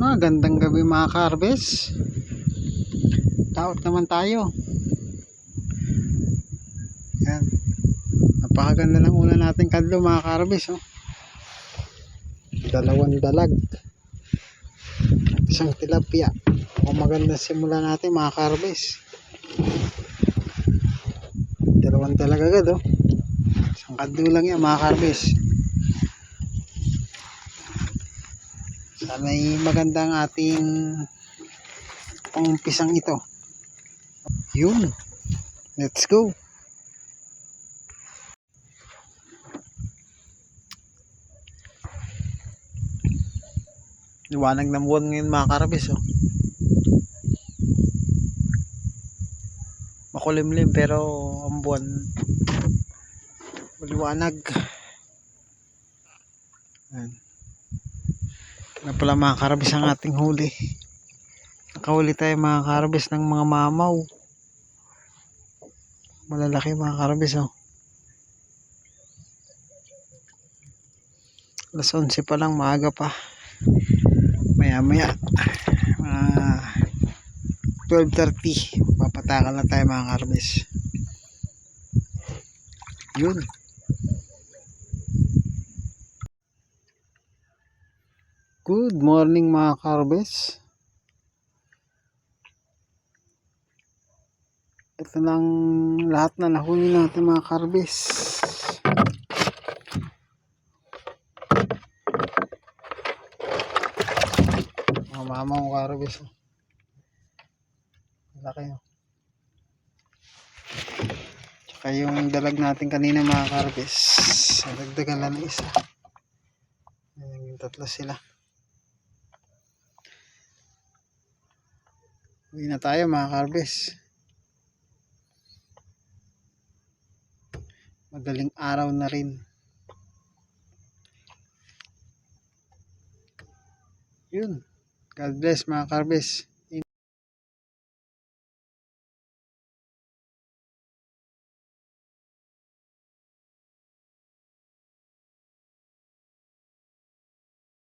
Gandang gabi mga karbes. Taot naman tayo. Yan. Napakaganda ng una nating kadlo mga karbes. Dalawang dalag. Isang tilapia. Kung maganda simula natin mga karbes. Dalawang dalag agad Isang kadlo lang yan mga karbes. Sana'y maganda ang ating pangumpisang ito. Yun. Let's go. Liwanag ng buwan ngayon mga karbes. Makulimlim pero ang buwan maliwanag. Ayan. Na pala mga karbes ang ating huli. Nakahuli tayo mga karbes ng mga mamaw. Malalaki mga karbes Alas 11 pa lang, maaga pa. Maya maya 12:30 papatakan na tayo mga karbes. Yun. Good morning mga karbes. Ito lang lahat na nahuli natin mga karbes. Mga mama mo karbes. Laki Tsaka yung dalag natin kanina mga karbes. Dagdagan lang ng isa. Yung tatlo sila. Uwi na tayo mga karbes. Madaling araw na rin. Yun. God bless mga karbes.